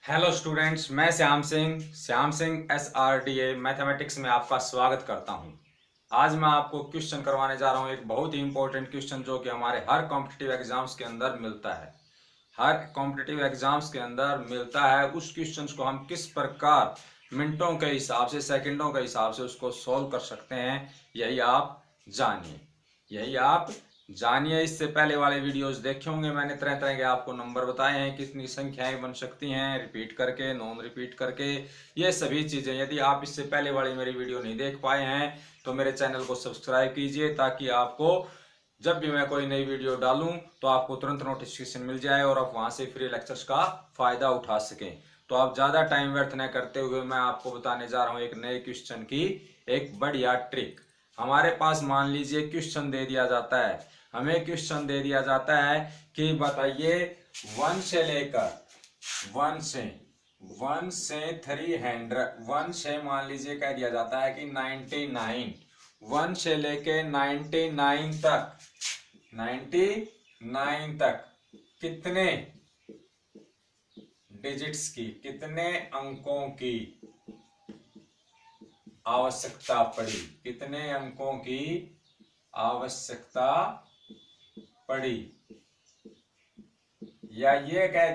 Hello students, मैं Shyam Singh SRDA mathematics में आपका स्वागत करता हूं। आज मैं आपको क्वेश्चन करवाने जा रहा हूं, एक बहुत ही इंपॉर्टेंट क्वेश्चन जो कि हमारे हर कॉम्पिटिटिव एग्जाम्स के अंदर मिलता है। हर कॉम्पिटिटिव एग्जाम्स के अंदर मिलता है। उस क्वेश्चन को हम किस प्रकार मिनटों के हिसाब से, सेकंडों के हिसाब से उसको सॉल्व कर सकते हैं, यही आप जानिए। इससे पहले वाले वीडियोस देखे होंगे, मैंने तरह तरह के आपको नंबर बताए हैं, कितनी संख्याएं बन सकती हैं रिपीट करके, नॉन रिपीट करके, ये सभी चीज़ें। यदि आप इससे पहले वाली मेरी वीडियो नहीं देख पाए हैं तो मेरे चैनल को सब्सक्राइब कीजिए, ताकि आपको जब भी मैं कोई नई वीडियो डालूं तो आपको तुरंत नोटिफिकेशन मिल जाए और आप वहां से फ्री लेक्चर्स का फ़ायदा उठा सकें। तो आप ज़्यादा टाइम व्यर्थ न करते हुए मैं आपको बताने जा रहा हूँ एक नए क्वेश्चन की एक बढ़िया ट्रिक। हमारे पास मान लीजिए क्वेश्चन दे दिया जाता है, हमें क्वेश्चन दे दिया जाता है कि बताइए वन से लेकर वन से 300, वन से मान लीजिए कह दिया जाता है कि 99, वन से लेके 99 तक कितने डिजिट्स की, कितने अंकों की आवश्यकता पड़ी, कितने अंकों की आवश्यकता पड़ी, या ये कह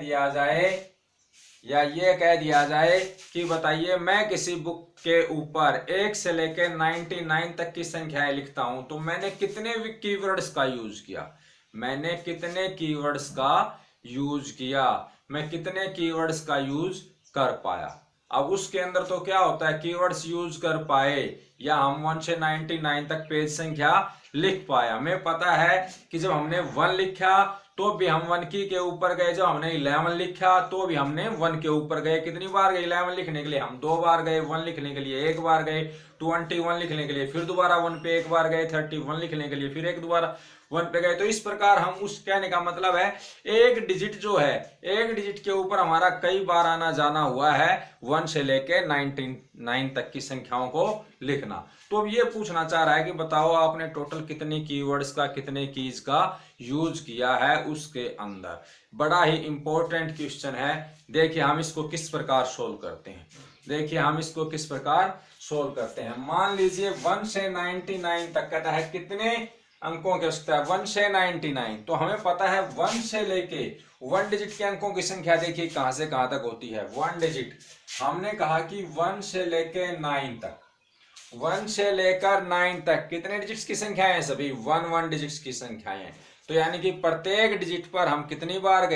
दिया जाए कि बताइए मैं किसी बुक के ऊपर 1 से लेकर 99 तक की संख्याएं लिखता हूं तो मैंने कितने कीवर्ड्स का यूज किया, मैं कितने कीवर्ड्स का यूज कर पाया। अब उसके अंदर तो क्या होता है, कीवर्ड्स यूज कर पाए या हम 1 से 99 तक पेज संख्या लिख पाया। हमें पता है कि जब हमने 1 लिखा तो भी हम 1 की के ऊपर गए, जब हमने 11 लिखा तो भी हमने 1 के ऊपर गए। कितनी बार गए 11 लिखने के लिए? हम 2 बार गए। 1 लिखने के लिए 1 बार गए, 21 लिखने के लिए फिर दोबारा 1 पे 1 बार गए, 31 लिखने के लिए फिर एक दोबारा 1 पे गए। तो इस प्रकार हम, उस कहने का मतलब है एक डिजिट जो है, एक डिजिट के ऊपर हमारा कई बार आना जाना हुआ है 1 से लेके 99 तक की संख्याओं को लिखना। तो अब ये पूछना चाह रहा है कि बताओ आपने टोटल कितने कीवर्ड्स का, कितने कीज का यूज किया है उसके अंदर। बड़ा ही इंपॉर्टेंट क्वेश्चन है। देखिए हम इसको किस प्रकार सोल्व करते हैं। मान लीजिए 1 से 99 तक कहता है कितने अंकों की आवश्यकता है, 1 से 99। तो हमें पता है 1 से लेके 1 डिजिट के अंकों की संख्या देखिए कहां से कहां तक होती है। 1 डिजिट, हमने कहा कि 1 से लेके 9 तक, 1 से लेकर 9 तक कितने डिजिट्स की संख्याएं हैं? सभी 1 डिजिट्स की संख्याएं हैं। तो यानी कि प्रत्येक डिजिट पर हम कितनी बार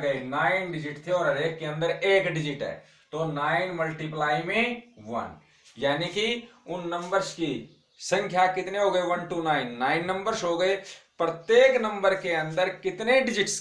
गए, 9 डिजिट थे और हर एक के अंदर एक डिजिट है। तो 9 मल्टीप्लाई में 1, यानी कि उन नंबर्स की संख्या कितने हो गए? 1 to 9 नंबर्स हो गए। प्रत्येक नंबर के अंदर कितने डिजिट्स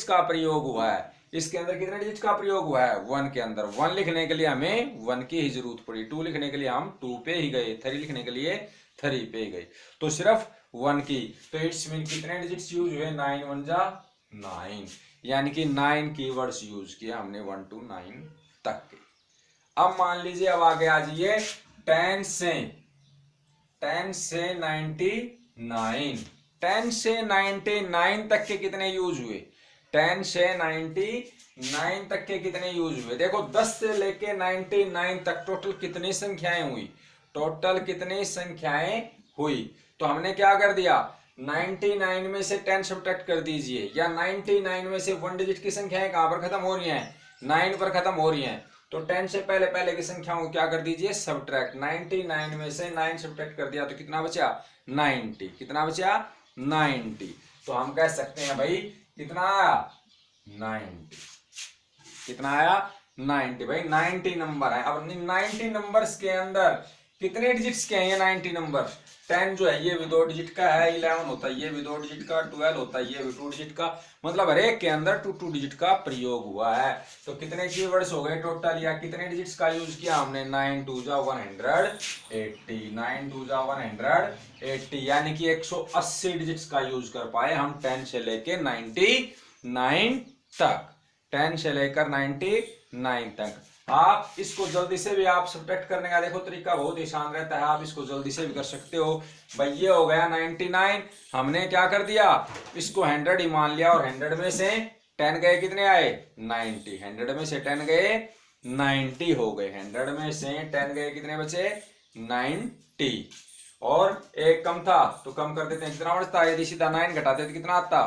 का प्रयोग हुआ है? इसके अंदर कितने डिजिट का प्रयोग हुआ है? 1 के अंदर। 1 लिखने के लिए हमें 1 की ही जरूरत पड़ी, 2 लिखने के लिए हम 2 पे ही गए, 3 लिखने के लिए 3 पे ही गए, तो सिर्फ 1 की। तो इट्स मीन कितने डिजिट्स यूज हुए? 9 1 जा 9, यानी कि 9 कीवर्ड्स यूज किया हमने 1 to 9 तक के। अब मान लीजिए, अब आगे आ जाइए 10 से 99, 10 से 99 तक के कितने यूज हुए? 10 से 99 तक के कितने यूज हुए? देखो 10 से लेके 99 तक टोटल कितनी संख्याएं हुई? तो हमने क्या कर दिया, 99 में से 10 सब्ट्रैक्ट कर दीजिए, या 99 में से 1 डिजिट की संख्याएं कहां पर खत्म हो रही हैं? 9 पर खत्म हो रही हैं। तो 10 से पहले की संख्याओं को क्या कर दीजिए? सब्ट्रैक्ट। 99 में से 9 सब्ट्रैक्ट कर दिया तो कितना बचा? 90। कितना बचा? 90। तो हम कह सकते हैं भाई कितना आया? 90। कितना आया? 90। भाई 90 नंबर है। अब 90 नंबर्स के अंदर कितने डिजिट्स के हैं ये 90 नंबर? 10 जो है ये भी 2 डिजिट का है, 11 होता है ये भी 2 डिजिट का, 12 होता है ये भी 2 डिजिट का, मतलब हर एक के अंदर 2 डिजिट का प्रयोग हुआ है। तो कितने कीवर्ड्स हो गए टोटल, या कितने डिजिट्स का यूज किया हमने? 9 2 जा 180, 9 2 जा 180, यानी कि 180 डिजिट्स का यूज कर पाए हम 10 से लेके 99 तक, 10 से लेकर 99 तक। आप इसको जल्दी से भी आप सब्ट्रैक्ट करने का देखो तरीका बहुत ही आसान रहता है, आप इसको जल्दी से भी कर सकते हो। भाई ये हो गया 99, हमने क्या कर दिया, इसको 100 ही मान लिया और 100 में से 10 गए कितने आए 90, 100 में से 10 गए 90 हो गए, 100 में से 10 गए कितने बचे 90, और एक कम था तो कम कर देते हैं, कितना बचता, यदि सीधा 9 घटाते तो कितना आता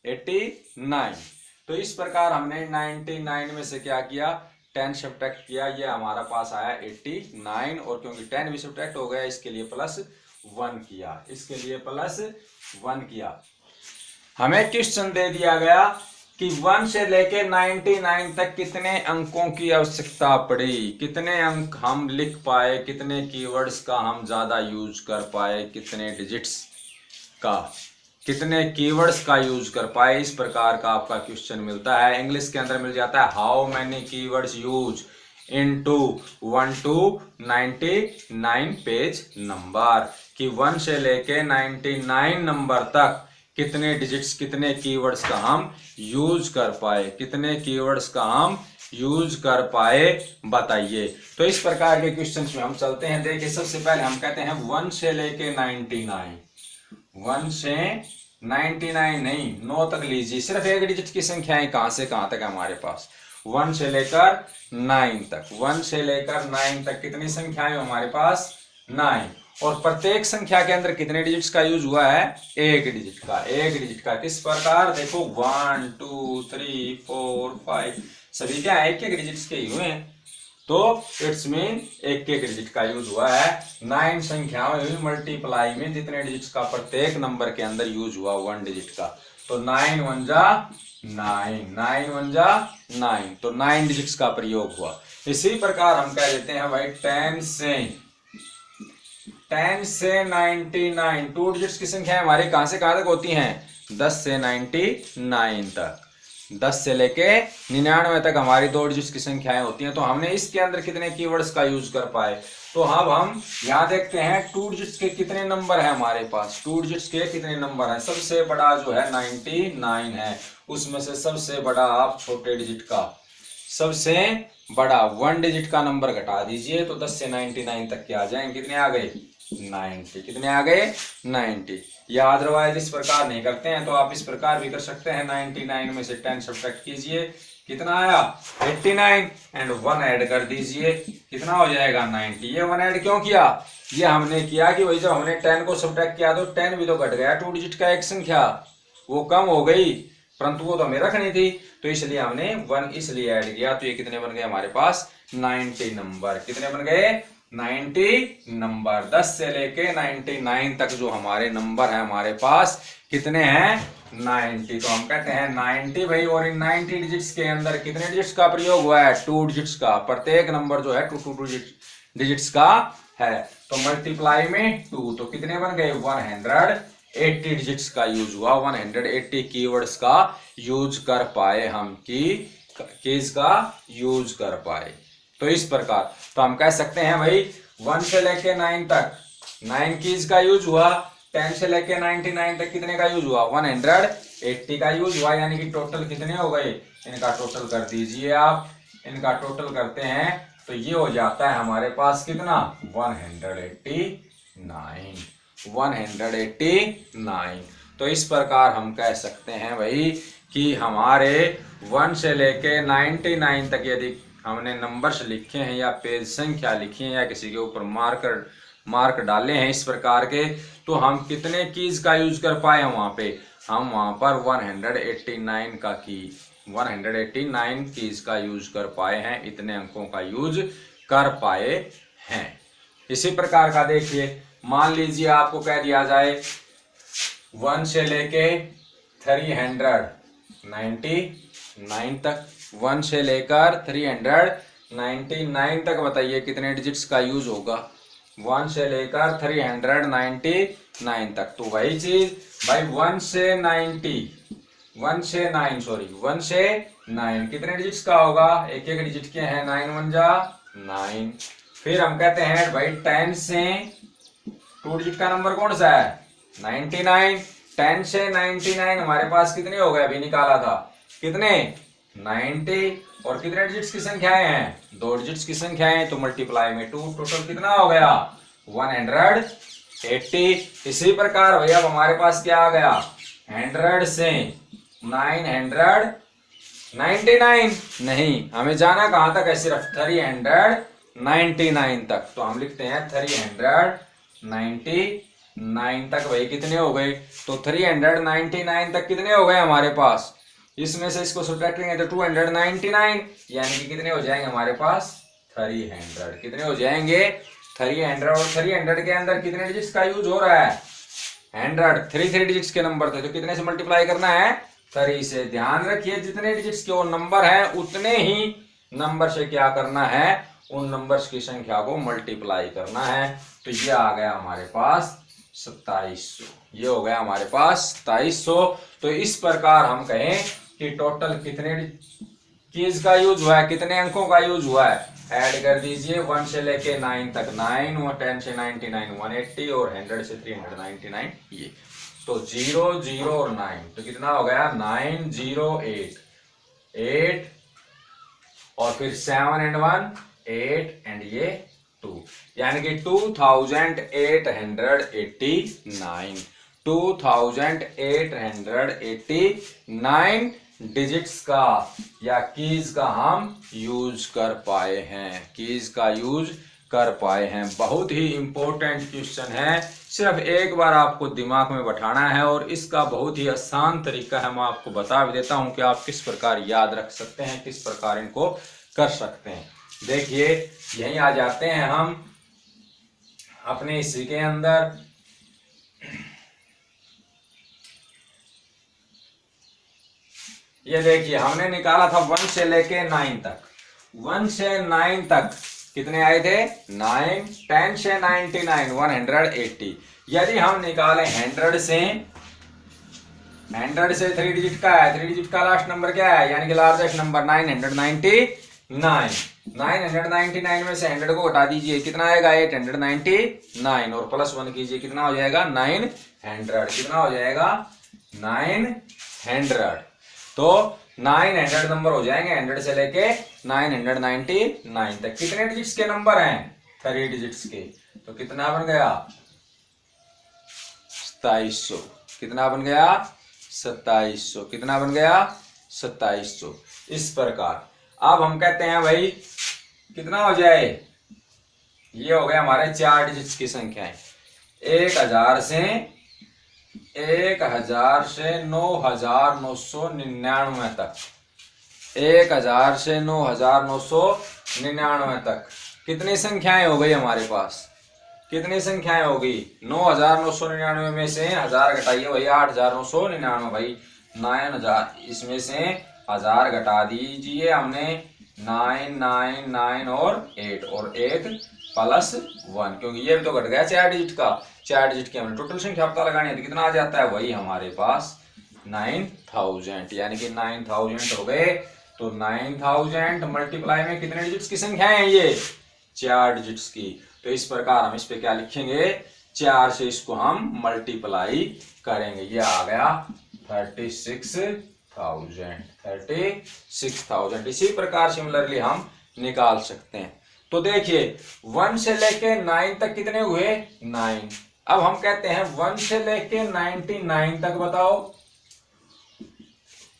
89। तो इस प्रकार हमने 99 में से क्या किया 10 सब्ट्रैक्ट किया, ये हमारा पास आया 89, और क्योंकि 10 भी सब्ट्रैक्ट हो गया इसके लिए +1 किया, इसके लिए +1 किया। हमें क्वेश्चन दे दिया गया कि 1 से लेके 99 तक कितने अंकों की आवश्यकता पड़ी, कितने अंक हम लिख पाए, कितने कीवर्ड्स का हम ज्यादा यूज कर पाए, कितने डिजिट्स का, कितने कीवर्ड्स का यूज कर पाए, इस प्रकार का आपका क्वेश्चन मिलता है। इंग्लिश के अंदर मिल जाता है how many keywords use into 1 to 99 page number, कि 1 से लेके 99 नंबर तक कितने डिजिट्स, कितने कीवर्ड्स का हम यूज कर पाए, कितने कीवर्ड्स का हम यूज कर पाए बताइए। तो इस प्रकार के क्वेश्चंस में हम चलते हैं। देखिए सबसे पहले हम कहते हैं 1 से लेके 99, 1 से 99 नहीं 9 तक लीजिए, सिर्फ एक डिजिट की संख्याएं कहां से कहां तक है हमारे पास 1 से लेकर 9 तक, 1 से लेकर 9 तक कितनी संख्याएं हमारे पास 9, और प्रत्येक संख्या के अंदर कितने डिजिट्स का यूज हुआ है एक डिजिट का, एक डिजिट का। किस प्रकार देखो 1 2 3 4 5 सभी क्या एक एक डिजिट्स के ही हुए हैं, तो इट्स मीन एक एक डिजिट का यूज हुआ है। 9 संख्याओं मल्टीप्लाई में जितने डिजिट्स का प्रत्येक नंबर के अंदर यूज हुआ 1 डिजिट का, तो 9 1 जा 9, 9 1 जा 9, तो 9 डिजिट्स का प्रयोग हुआ। इसी प्रकार हम कह देते हैं भाई 10 से 99, 2 डिजिट्स की संख्या हमारी कहां से कहां तक होती हैं 10 से 99 तक, 10 से लेके 99 तक हमारी 2 डिजिट्स की संख्याएं होती हैं। तो हमने इसके अंदर कितने कीवर्ड्स का यूज कर पाए, तो अब हम यहाँ देखते हैं 2 डिजिट्स के कितने नंबर है हमारे पास, 2 डिजिट्स के कितने नंबर हैं। सबसे बड़ा जो है 99 है, उसमें से सबसे बड़ा आप छोटे डिजिट का सबसे बड़ा 1 डिजिट का नंबर घटा दीजिए, तो 10 से 99 तक के आ जाएंगे, कितने आ गए 90, कितने आ गए 90। या अदरवाइज इस प्रकार नहीं करते हैं तो आप इस प्रकार भी कर सकते हैं, 99 में से 10 सब्ट्रैक्ट कीजिए, कितना आया 89, एंड 1 ऐड कर दीजिए, कितना हो जाएगा 90। ये 1 ऐड क्यों किया, ये हमने किया कि वही जब हमने 10 को सब्ट्रैक्ट किया तो 10 भी तो घट गया, 2 डिजिट का एक संख्या वो कम हो गई, परंतु वो तो हमें रखनी थी, तो इसलिए हमने 1 इसलिए ऐड किया। तो ये कितने बन गए हमारे पास 90 नंबर, कितने बन गए 90 नंबर। 10 से लेके 99 तक जो हमारे नंबर है हमारे पास कितने हैं 90, तो हम कहते हैं 90 भाई। और इन 90 डिजिट्स के अंदर कितने डिजिट्स का प्रयोग हुआ है 2 डिजिट्स का, प्रत्येक नंबर जो है 2 डिजिट्स का है, तो मल्टीप्लाई में 2, तो कितने बन गए 180 डिजिट्स का यूज हुआ, 180 कीवर्ड्स का यूज कर पाए हम, कीज का यूज कर पाए। तो इस प्रकार तो हम कह सकते हैं भाई 1 से लेके 9 तक 9 कीज का यूज हुआ, 10 से लेके 99 तक कितने का यूज हुआ 180 का यूज हुआ, यानी कि टोटल कितने हो गए, इनका टोटल कर दीजिए आप, इनका टोटल करते हैं तो ये हो जाता है हमारे पास कितना 189। तो इस प्रकार हम कह सकते हैं भाई कि हमारे 1 से लेके 99 तक यदि हमने नंबर्स लिखे हैं या पेज संख्या लिखी है या किसी के ऊपर मार्क डाले हैं इस प्रकार के, तो हम कितने कीज का यूज कर पाए हैं वहां पे, हम वहां पर 189 कीज का यूज कर पाए हैं, इतने अंकों का यूज कर पाए हैं। इसी प्रकार का देखिए, मान लीजिए आपको कह दिया जाए 1 से लेके 399 तक, 1 से लेकर 399 तक बताइए कितने डिजिट्स का यूज होगा 1 से लेकर 399 तक। तो वही चीज भाई 1 से 9 कितने डिजिट्स का होगा, एक एक डिजिट के हैं, 9 1 जा 9। फिर हम कहते हैं भाई 10 से 2 डिजिट का नंबर कौन सा है 99, 10 से 99 हमारे पास कितने हो गए, अभी निकाला था कितने 90, और कितने डिजिट्स की संख्याएं हैं 2 डिजिट्स की संख्याएं, तो मल्टीप्लाई में 2, टोटल कितना हो गया 180। इसी प्रकार भैया अब हमारे पास क्या आ गया 100 से 900 99 नहीं, हमें जाना कहां तक है, सिर्फ 399 तक। तो हम लिखते हैं 399 तक। भाई कितने हो गए, तो 399 तक कितने हो गए हमारे पास, इसमें से इसको सब्ट्रैक्ट करेंगे तो 299, यानी कि कितने हो जाएंगे हमारे पास 300। कितने हो जाएंगे 300। और 300 के अंदर कितने डिजिट्स का यूज हो रहा है, 100, 3 डिजिट्स के नंबर थे, तो कितने से मल्टीप्लाई करना है, 3 से। ध्यान रखिए जितने डिजिट्स के वो नंबर है उतने ही नंबर से क्या करना है, उन नंबर्स की संख्या को मल्टीप्लाई करना है। तो ये आ गया हमारे पास 2700, ये हो गया हमारे पास 2700। तो इस प्रकार हम कहें कि टोटल कितने कीज का यूज हुआ है, कितने अंकों का यूज हुआ है, ऐड कर दीजिए 1 से लेके 9 तक 9, और 10 से 99 180, और 100 से 399 ये। तो 0 0 और 9, तो कितना हो गया 908 8, और फिर 7 एंड 1 8 एंड ये 2, यानी कि 2889 2889 डिजिट्स का या कीज का हम यूज कर पाए हैं, कीज का यूज कर पाए हैं। बहुत ही इंपॉर्टेंट क्वेश्चन है, सिर्फ एक बार आपको दिमाग में बैठाना है, और इसका बहुत ही आसान तरीका है, मैं आपको बता भी देता हूं कि आप किस प्रकार याद रख सकते हैं, किस प्रकार इनको कर सकते हैं। देखिए यहीं आ जाते हैं हम अपने इसी के अंदर। ये देखिए हमने निकाला था 1 से लेके 9 तक, 1 से 9 तक कितने आए थे 9, 10 से 99 180। यदि हम निकालें 100 से 3 डिजिट का है, 3 डिजिट का लास्ट नंबर क्या है, यानी कि लार्जेस्ट नंबर 999। 999 में से 100 को हटा दीजिए, कितना आएगा 899, और प्लस 1 कीजिए, कितना हो जाएगा 900। कितना हो जाएगा 900। तो 900 नंबर हो जाएंगे 100 से लेके 999 तक। कितने डिजिट्स के नंबर हैं 3 डिजिट्स के, तो कितना बन गया 2700। कितना बन गया 2700। कितना बन गया 2700। इस प्रकार अब हम कहते हैं भाई कितना हो जाए, ये हो गया हमारे 4 डिजिट्स की संख्याएं, 1000 से 9999 तक, 1000 से 9999 तक कितनी संख्याएं हो गई हमारे पास, कितनी संख्याएं होगी 9999 में से 1000 घटाइए भाई 8999 भाई 9000, इसमें से 1000 घटा दीजिए हमने 999 और 8 प्लस 1, क्योंकि ये भी तो घट गया 4 डिजिट का। 4 डिजिट की हमने टोटल संख्या पता लगानी है, तो कितना आ जाता है वही हमारे पास 9000, यानी कि 9000 हो गए। तो 9000 मल्टीप्लाई में कितने डिजिट्स की संख्या है, ये 4 डिजिट्स की। तो इस प्रकार हम इस पे क्या लिखेंगे, 4 से इसको हम मल्टीप्लाई करेंगे, ये आ गया 36,000। इसी प्रकार सिमिलरली हम निकाल सकते हैं। तो देखिए 1 से लेके 9 तक कितने हुए 9। अब हम कहते हैं 1 से लेके 99 तक बताओ,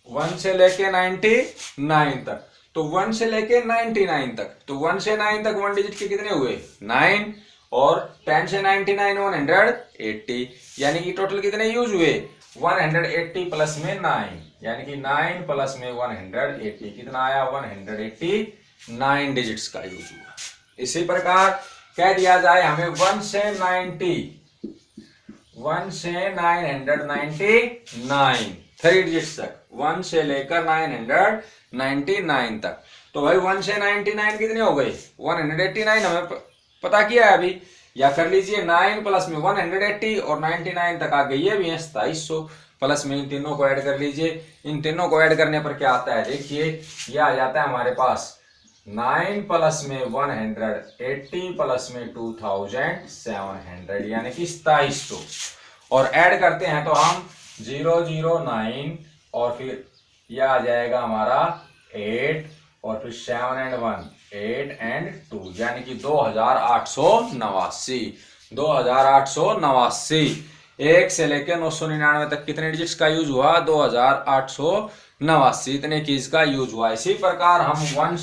1 से लेके 99 तक, तो 1 से लेके 99 तक, तो 1 से 9 तक 1 डिजिट के कितने हुए 9, और 10 से 99 180, यानी कि टोटल कितने यूज हुए 180 प्लस में 9, यानी कि 9 प्लस में 180, कितना आया 189 डिजिट्स का यूज हुआ। इसी प्रकार कह दिया जाए हमें 1 से 999 3 डिजिट्स तक, 1 से लेकर 999 तक, तो भाई 1 से 99 कितने हो गए 189, हमें पता किया है अभी, या कर लीजिए 9 प्लस में 180 और 99 तक आ गई, ये भी है 2700, प्लस में इन तीनों को ऐड कर लीजिए। इन तीनों को ऐड करने पर क्या आता है, देखिए ये आ जाता है हमारे पास 9 प्लस में 180 प्लस में 2700, यानी कि 2700, और ऐड करते हैं तो हम 009, और फिर यह आ जाएगा हमारा 8, और फिर 7 एंड 1 8 एंड 2, यानी कि 2889। 1 से लेकर 999 तक कितने डिजिट्स का यूज हुआ 2889 89 इतने कीज का यूज हुआ। इसी प्रकार हम 1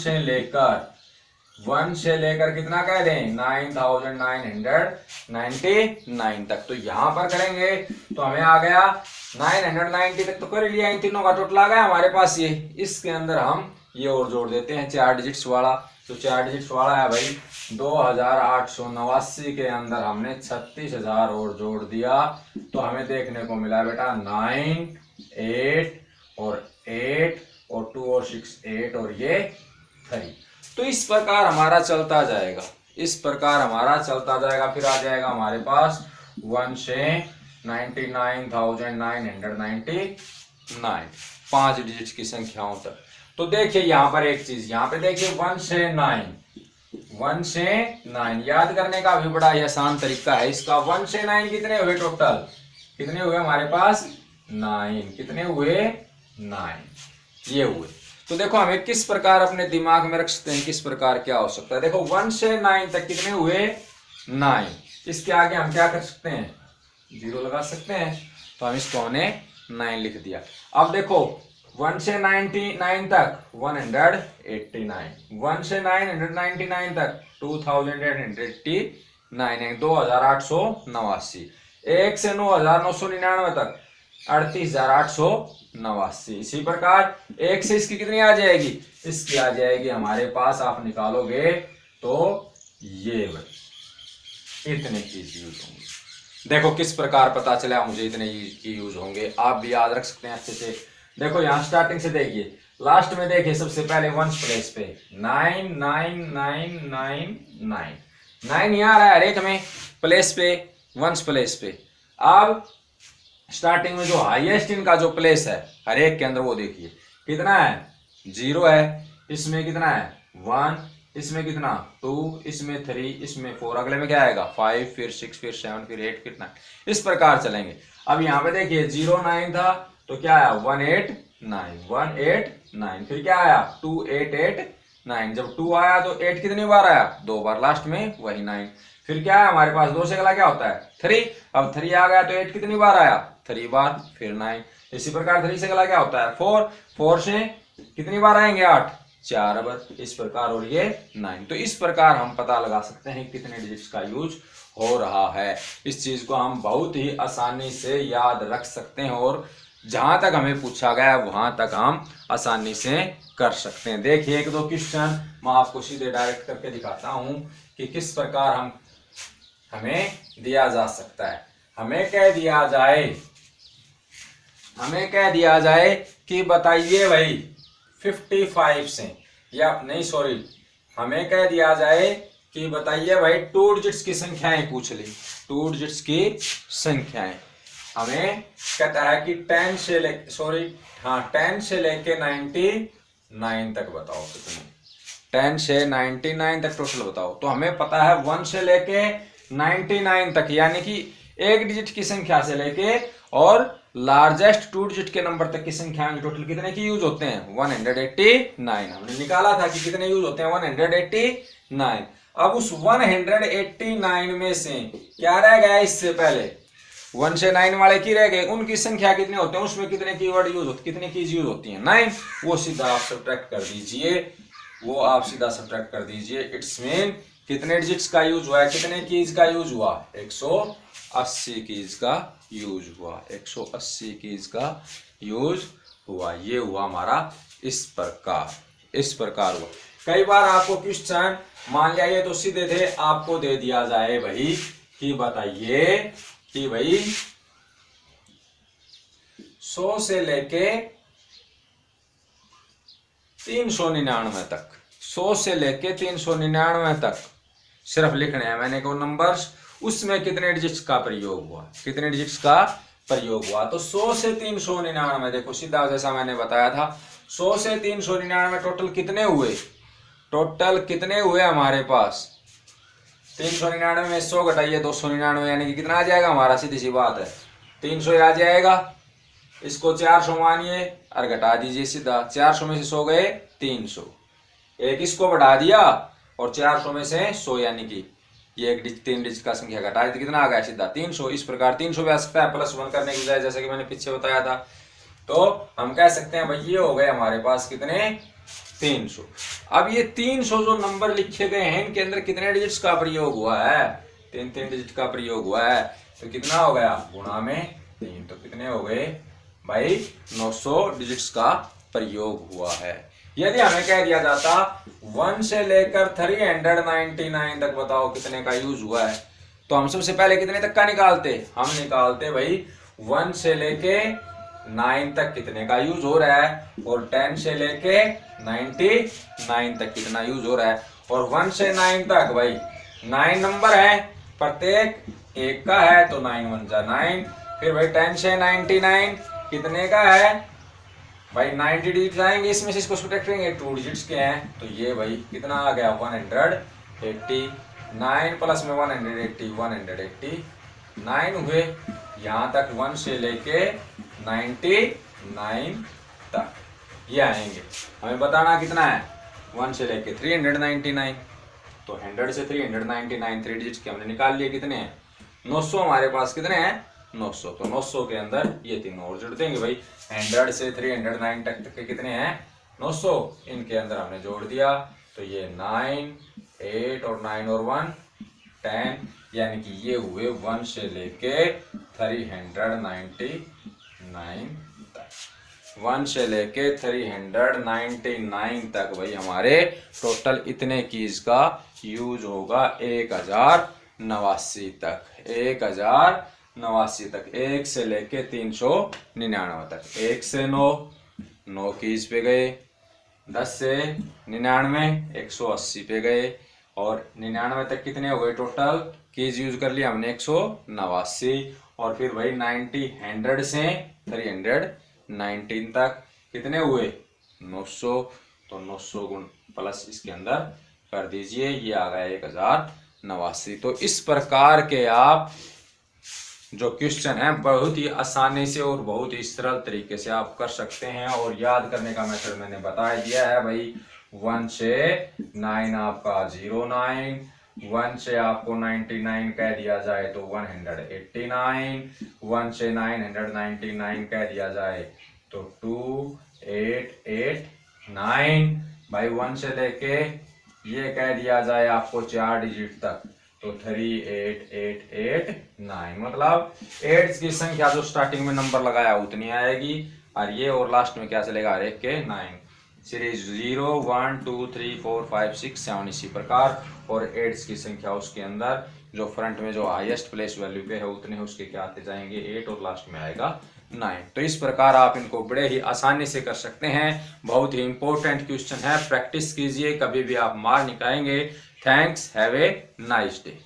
से लेकर कितना कह दें 9999 तक। तो यहां पर करेंगे तो हमें आ गया 990 तक तो कर लिया, इन तीनों का टोटल आ गया हमारे पास ये। इसके अंदर हम ये और जोड़ देते हैं 4 डिजिट्स वाला। तो 4 डिजिट्स वाला है भाई 2889 के अंदर हमने 36,000 और जोड़ दिया तो हमें देखने को मिला बेटा 9 8 और 8 और 2 और 6 8 और ये 3। तो इस प्रकार हमारा चलता जाएगा, इस प्रकार हमारा चलता जाएगा। फिर आ जाएगा हमारे पास 1 से 99,999 5 डिजिट की संख्याओं तक। तो देखिए यहाँ पर एक चीज, यहाँ पे देखिए 1 से 9 याद करने का भी बड़ा ही आसान तरीका है इसका। 1 से 9 कितने हुए टोटल, कितने हुए हमारे पास 9, कितने हुए 9 ये हुए। तो देखो हमें किस प्रकार अपने दिमाग में रख सकते हैं, किस प्रकार क्या हो सकता है। देखो 1 से 9 तक कितने हुए 9, इसके आगे हम क्या कर सकते हैं 0 लगा सकते हैं। तो हम इसको हमने 9 लिख दिया। अब देखो 1 से 99 तक 189, 1 से 999 तक 2889 2889, 1 से 9999 तक 38,889। इसी प्रकार 1 से इसकी कितनी आ जाएगी, इसकी आ जाएगी हमारे पास, आप निकालोगे तो ये इतने की यूज होंगे। देखो किस प्रकार पता चला मुझे इतने की यूज होंगे, आप भी याद रख सकते हैं अच्छे से। देखो यहाँ स्टार्टिंग से देखिए, लास्ट में देखिए सबसे पहले वंस प्लेस पे 999999 9 यहाँ आ रहा है हर एक में प्लेस पे, वंस प्लेस पे। अब स्टार्टिंग में जो हाईएस्ट इनका जो प्लेस है हर एक के अंदर वो देखिए कितना है 0 है, इसमें कितना है 1, इसमें कितना 2, इसमें 3, इसमें 4, अगले में क्या आएगा 5, फिर 6, फिर 7, फिर 8, फिर 9, इस प्रकार चलेंगे। अब यहाँ पे देखिए 09 था तो क्या आया 189, फिर क्या आया 2889, जब 2 आया तो 8 कितनी बार आया 2 बार, लास्ट में वही 9। फिर क्या है हमारे पास 2 से अगला क्या होता है 3, अब 3 आ गया तो 8 कितनी बार आया 3 बार, फिर 9। इसी प्रकार 3 से अगला क्या होता है 4, 4 से कितनी बार आएंगे 8, 4 बार, इस प्रकार, और ये 9। तो इस प्रकार हम पता लगा सकते हैं कितने डिजिट्स का यूज हो रहा है। इस चीज को हम बहुत ही आसानी से याद रख सकते हैं और जहां तक हमें पूछा गया वहां तक हम आसानी से कर सकते हैं। देखिए 1-2 क्वेश्चन मैं आपको सीधे डायरेक्ट करके दिखाता हूं कि किस प्रकार हमें दिया जा सकता है। हमें कह दिया जाए कि बताइए भाई 55 से, या नहीं सॉरी, हमें कह दिया जाए कि बताइए भाई 2 डिजिट्स की संख्याएं पूछ ली, 2 डिजिट्स की संख्याएं। हमें कहता है कि 10 से लेके 99 तक बताओ कितने, 10 से 99 तक टोटल बताओ। तो हमें पता है 1 से लेके 99 तक, यानी कि 1 डिजिट की संख्या से लेके और लार्जेस्ट 2 डिजिट के नंबर तक की संख्या में टोटल कितने की यूज होते हैं 189। हमने निकाला था कि कितने यूज होते हैं 189। अब उस 189 में से क्या रह गया, इससे पहले 1 से 9 वाले की रह गए, उनकी संख्या कितने होते हैं, उसमें कितने कीवर्ड यूज होते, कितने कीज यूज होती हैं 9, वो सीधा आप सब्ट्रैक्ट कर दीजिए, इट्स मीन कितने डिजिट्स का यूज हुआ है, कितने कीज का यूज हुआ 180 कीज का यूज हुआ, 180 कीज का यूज हुआ। ये हुआ हमारा इस प्रकार हुआ। कई बार आपको क्वेश्चन मान लिया ये तो सीधे थे, आपको दे दिया जाए भाई कि बताइए कि भाई 100 से लेके 399 तक, 100 से लेके 399 तक सिर्फ लिखने हैं मैंने को नंबर्स, उसमें कितने डिजिट्स का प्रयोग हुआ, कितने डिजिट्स का प्रयोग हुआ। तो 100 से 399 देखो सीधा जैसा मैंने बताया था, 100 से 399 टोटल कितने हुए हमारे पास 399 में 100 घटाइए 299, यानी कि कितना आ जाएगा हमारा, सीधी सी बात है 300 आ जाएगा। इसको 400 मानिए और घटा दीजिए सीधा, 400 में से 100 गए 300, एक इसको बढ़ा दिया और 400 में से 100, यानी कि ये 3 डिजिट का संख्या घटा दी, कितना आ गया सीधा 300। इस प्रकार 300 भी आ सकता है +1 करने की बजाय, जैसे कि मैंने पीछे बताया था। तो हम कह सकते हैं भाई ये हो गए हमारे पास कितने 300। अब ये 300 जो नंबर लिखे गए हैं इनके अंदर कितने डिजिट्स का प्रयोग हुआ है, 3 डिजिट का प्रयोग हुआ है, तो कितना हो गया गुणा में 3, तो कितने हो गए भाई 900 डिजिट्स का प्रयोग हुआ है। यदि हमें कह दिया जाता 1 से लेकर 399 तक बताओ कितने का यूज हुआ है, तो हम सबसे पहले कितने तक का निकालते, हम निकालते भाई 1 से लेके 9 तक कितने का यूज हो रहा है, और 10 से लेके 99 तक कितना यूज हो रहा है। और 1 से 9 तक भाई 9 नंबर है, प्रत्येक एक का है तो 9 1 जा 9। फिर भाई 10 से 99 कितने का है भाई 90 डिजिट आएंगे, इसमें से इसको सब्ट्रैक्ट करेंगे 2 डिजिट्स के हैं, तो ये भाई कितना आ गया 180। 9 प्लस में 180 189 हुए, यहाँ तक 1 से लेके 99 तक ये आएंगे। हमें बताना कितना है 1 से लेके 399, तो 100 से 399 3 डिजिट्स के हमने निकाल लिए, कितने हैं 900 हमारे पास कितने हैं 900, तो 900 के अंदर ये तीनों और जोड़ देंगे भाई। 100 से 309 तक के कितने हैं 900, इनके अंदर हमने जोड़ दिया, तो ये 9 8 और 9 और 1 10, यानी कि ये हुए 1 से लेके 399 तक। 1 से लेके 399 तक भाई हमारे टोटल इतने कीज का यूज होगा 1089 तक, 1089 तक, 1 से लेके 399 तक। 1 से 9 कीज पे गए, 10 से 99 180 पे गए, और 99 तक कितने हो गए टोटल कीज यूज कर लिया हमने 189। और फिर भाई 90 100 से 319 तक कितने हुए 900, तो 900 गुण प्लस इसके अंदर कर दीजिए, ये आ गया 1089। तो इस प्रकार के आप जो क्वेश्चन है बहुत ही आसानी से और बहुत ही सरल तरीके से आप कर सकते हैं। और याद करने का मेथड मैंने बता दिया है भाई। 1 से 9 आपका 09, 1 से आपको 99 कह दिया जाए तो 189, 1 से 999 कह दिया जाए तो 2889 भाई। 1 से लेके ये कह दिया जाए आपको 4 डिजिट तक तो 38889, मतलब 8 की संख्या जो स्टार्टिंग में नंबर लगाया उतनी आएगी, और ये और लास्ट में क्या चलेगा हर एक के 9। सीरीज 0 1 2 3 4 5 6 7 इसी प्रकार, और 8 की संख्या उसके अंदर जो फ्रंट में जो हाईएस्ट प्लेस वैल्यू पे है उतने उसके क्या आते जाएंगे 8, और लास्ट में आएगा 9। तो इस प्रकार आप इनको बड़े ही आसानी से कर सकते हैं। बहुत ही इंपॉर्टेंट क्वेश्चन है, प्रैक्टिस कीजिए, कभी भी आप मार नहीं खाएंगे। Thanks, have a nice day.